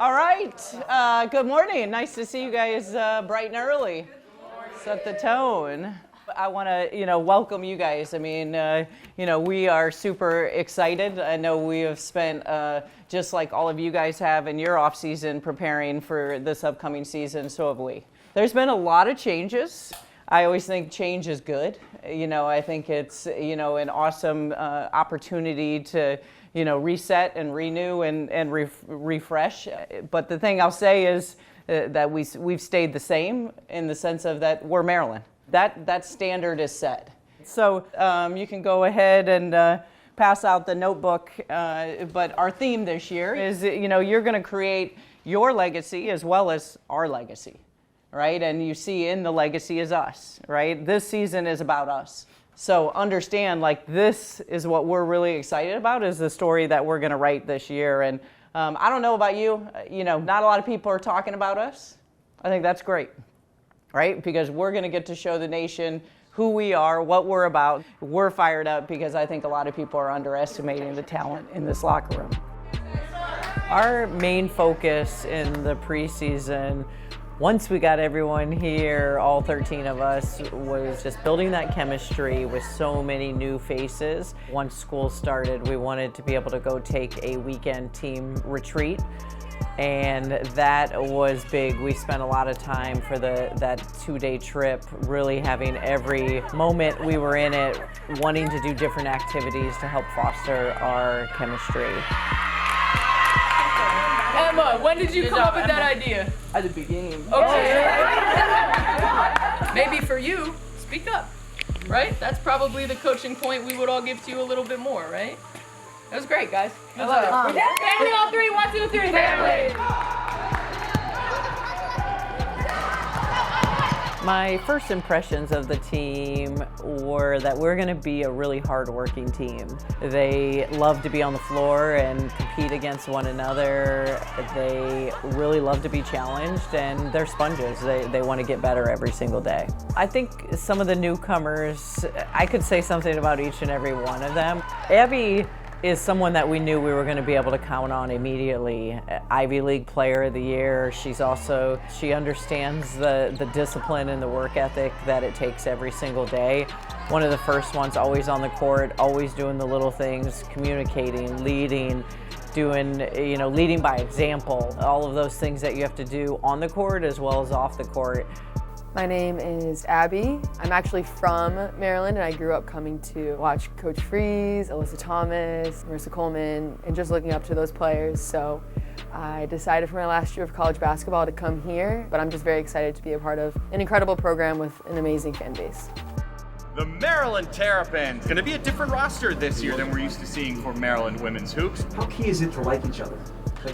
All right. Good morning. Nice to see you guys bright and early. Set the tone. I want to, welcome you guys. I mean, we are super excited. I know we have spent, just like all of you guys have in your off season, preparing for this upcoming season. So have we. There's been a lot of changes. I always think change is good. I think it's, an awesome opportunity to, reset and renew and refresh. But the thing I'll say is that we've stayed the same in the sense of that we're Maryland. That standard is set. So you can go ahead and pass out the notebook. But our theme this year is, you're going to create your legacy as well as our legacy, right? And you see in the legacy is us, right? This season is about us. So understand, this is what we're really excited about, is the story that we're going to write this year. And I don't know about you, not a lot of people are talking about us. I think that's great, right? Because we're going to get to show the nation who we are, what we're about. We're fired up because I think a lot of people are underestimating the talent in this locker room. Our main focus in the preseason, once we got everyone here, all 13 of us, was just building that chemistry with so many new faces. Once school started, we wanted to be able to go take a weekend team retreat, and that was big. We spent a lot of time for that 2-day trip, really having every moment we were in it, wanting to do different activities to help foster our chemistry. Emma, when did you come up with that idea? At the beginning. Okay. Maybe for you, speak up, right? That's probably the coaching point we would all give to you a little bit more, right? That was great, guys. I love it. Family, all three. 1, 2, 3. Family. My first impressions of the team were that we're going to be a really hard-working team. They love to be on the floor and compete against one another. They really love to be challenged, and they're sponges. They want to get better every single day. I think some of the newcomers, I could say something about each and every one of them. Abby is someone that we knew we were going to be able to count on immediately. Ivy League Player of the Year. She understands the discipline and the work ethic that it takes every single day. One of the first ones, always on the court, always doing the little things, communicating, leading, leading by example. All of those things that you have to do on the court as well as off the court. My name is Abby. I'm actually from Maryland, and I grew up coming to watch Coach Freeze, Alyssa Thomas, Marissa Coleman, and just looking up to those players. So I decided for my last year of college basketball to come here, but I'm just very excited to be a part of an incredible program with an amazing fan base. The Maryland Terrapins. Going to be a different roster this year than we're used to seeing for Maryland women's hoops. How key is it to like each other?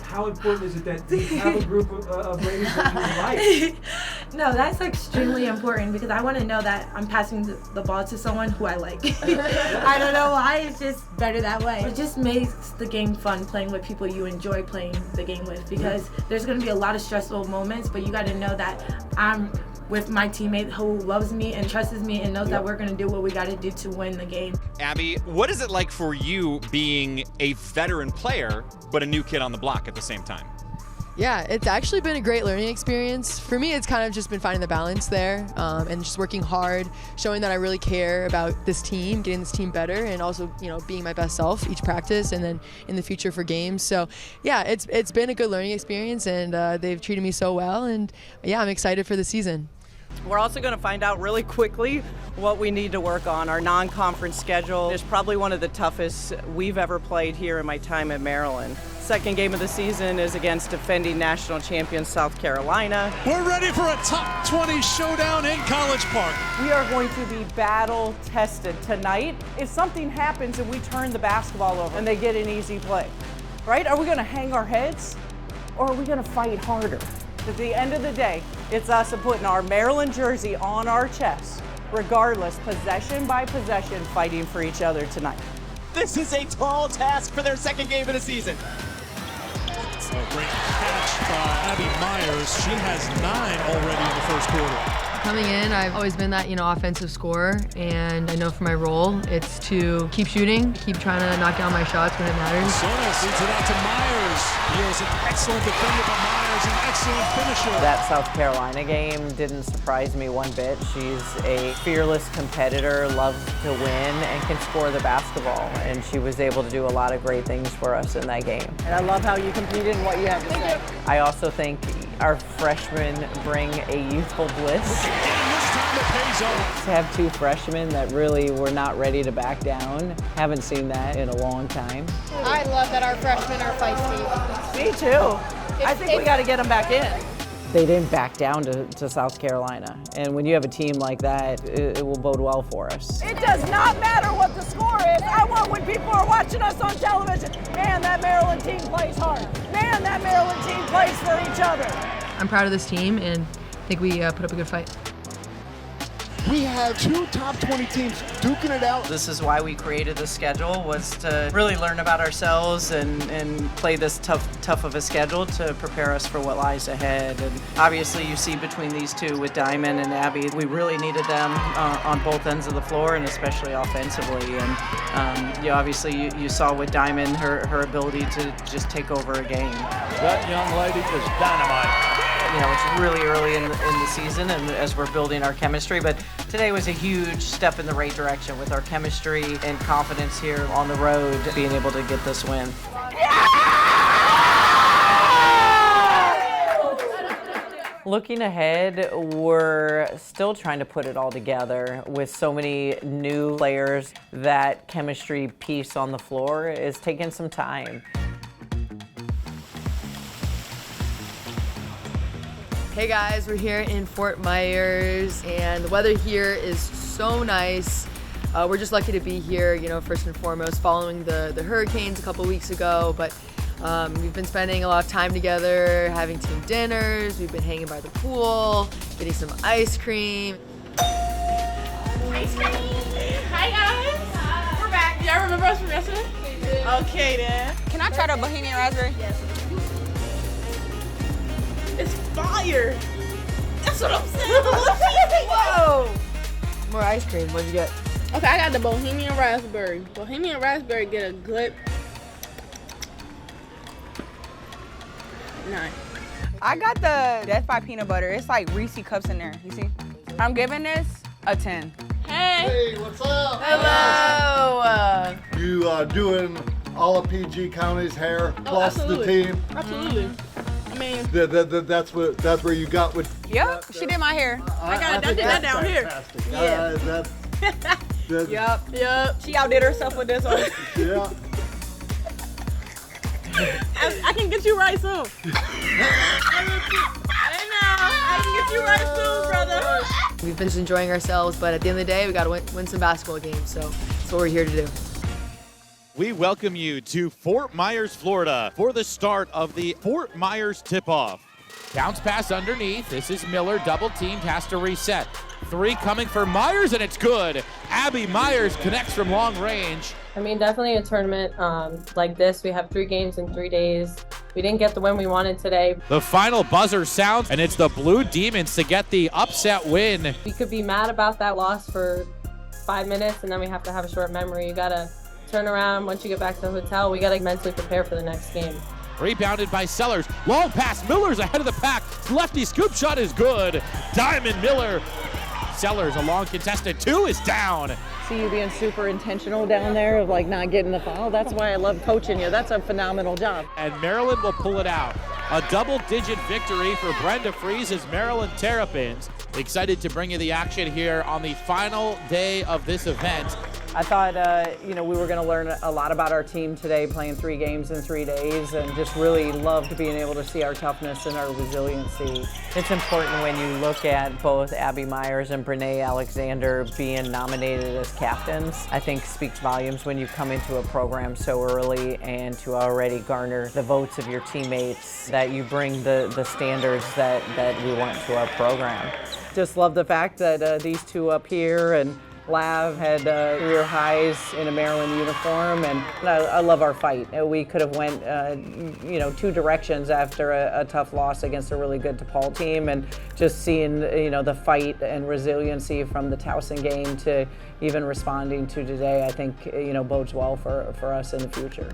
How important is it that you have a group of ladies that you like? No, that's extremely important because I want to know that I'm passing the ball to someone who I like. I don't know why, it's just better that way. It just makes the game fun playing with people you enjoy playing the game with, because there's going to be a lot of stressful moments, but you got to know that I'm with my teammate who loves me and trusts me and knows that we're going to do what we got to do to win the game. Abby, what is it like for you being a veteran player but a new kid on the block at the same time? Yeah, it's actually been a great learning experience. For me, it's kind of just been finding the balance there and just working hard, showing that I really care about this team, getting this team better, and also, being my best self each practice and then in the future for games. So, yeah, it's been a good learning experience, and they've treated me so well, and yeah, I'm excited for the season. We're also going to find out really quickly what we need to work on. Our non-conference schedule is probably one of the toughest we've ever played here in my time at Maryland. Second game of the season is against defending national champion South Carolina. We're ready for a top 20 showdown in College Park. We are going to be battle tested tonight. If something happens and we turn the basketball over and they get an easy play, right? Are we going to hang our heads or are we going to fight harder? At the end of the day, it's us putting our Maryland jersey on our chest, regardless, possession by possession, fighting for each other tonight. This is a tall task for their second game of the season. A great catch by Abby Myers. She has 9 already in the first quarter. Coming in, I've always been that, offensive scorer, and I know for my role, it's to keep shooting, keep trying to knock down my shots when it matters. Sonos leads it out to Myers. He is an excellent defender, but Myers an excellent finisher. That South Carolina game didn't surprise me one bit. She's a fearless competitor, loves to win, and can score the basketball. And she was able to do a lot of great things for us in that game. And I love how you competed and what you have to say. I also think our freshmen bring a youthful bliss. To have two freshmen that really were not ready to back down. Haven't seen that in a long time. I love that our freshmen are feisty. Me too. I think we got to get them back in. They didn't back down to South Carolina. And when you have a team like that, it will bode well for us. It does not matter what the score is. I want when people are watching us on television, man, that Maryland team plays hard. Man, that Maryland team plays for each other. I'm proud of this team, and I think we put up a good fight. We have two top 20 teams duking it out. This is why we created the schedule, was to really learn about ourselves and play this tough of a schedule to prepare us for what lies ahead. And obviously you see between these two with Diamond and Abby, we really needed them on both ends of the floor and especially offensively. And obviously you saw with Diamond her ability to just take over a game. That young lady is dynamite. It's really early in the season and as we're building our chemistry, but today was a huge step in the right direction with our chemistry and confidence here on the road, being able to get this win. Looking ahead, we're still trying to put it all together with so many new players. That chemistry piece on the floor is taking some time. Hey guys, we're here in Fort Myers, and the weather here is so nice. We're just lucky to be here, first and foremost, following the hurricanes a couple weeks ago, but we've been spending a lot of time together, having team dinners, we've been hanging by the pool, getting some ice cream. Ice cream! Hi guys! We're back. Y'all remember us from yesterday? Okay then. Can I try the Bohemian Raspberry? Yes. It's fire! That's what I'm saying! Whoa! More ice cream, what'd you get? Okay, I got the Bohemian Raspberry. Bohemian Raspberry get a good 9. I got the Death by Peanut Butter. It's like Reese cups in there, you see? I'm giving this a 10. Hey, what's up? Hello! You are doing all of PG County's hair plus the team. Absolutely. I mean, That's where you got with. yep, she did my hair. I did that down here. Yeah. Yep. She outdid herself with this one. Yeah. I can get you right soon. I can get you right soon, brother. We've been just enjoying ourselves, but at the end of the day, we gotta win some basketball games, so that's what we're here to do. We welcome you to Fort Myers, Florida for the start of the Fort Myers tip-off. Bounce pass underneath. This is Miller, double teamed, has to reset. 3 coming for Myers, and it's good. Abby Myers connects from long range. I mean, definitely a tournament like this. We have 3 games in 3 days. We didn't get the win we wanted today. The final buzzer sounds, and it's the Blue Demons to get the upset win. We could be mad about that loss for 5 minutes, and then we have to have a short memory. You gotta turn around once you get back to the hotel. We gotta mentally prepare for the next game. Rebounded by Sellers. Long pass. Miller's ahead of the pack. Lefty scoop shot is good. Diamond Miller. Sellers, a long contested 2 is down. See you being super intentional down there of not getting the foul. That's why I love coaching you. That's a phenomenal job. And Maryland will pull it out. A double-digit victory for Brenda Freese's Maryland Terrapins. Excited to bring you the action here on the final day of this event. I thought, we were going to learn a lot about our team today, playing 3 games in 3 days, and just really loved being able to see our toughness and our resiliency. It's important when you look at both Abby Myers and Brene Alexander being nominated as captains. I think speaks volumes when you come into a program so early and to already garner the votes of your teammates, that you bring the standards that we want to our program. Just love the fact that these two up here and Lav had career highs in a Maryland uniform, and I love our fight. We could have went, two directions after a tough loss against a really good DePaul team, and just seeing, the fight and resiliency from the Towson game to even responding to today, I think, bodes well for us in the future.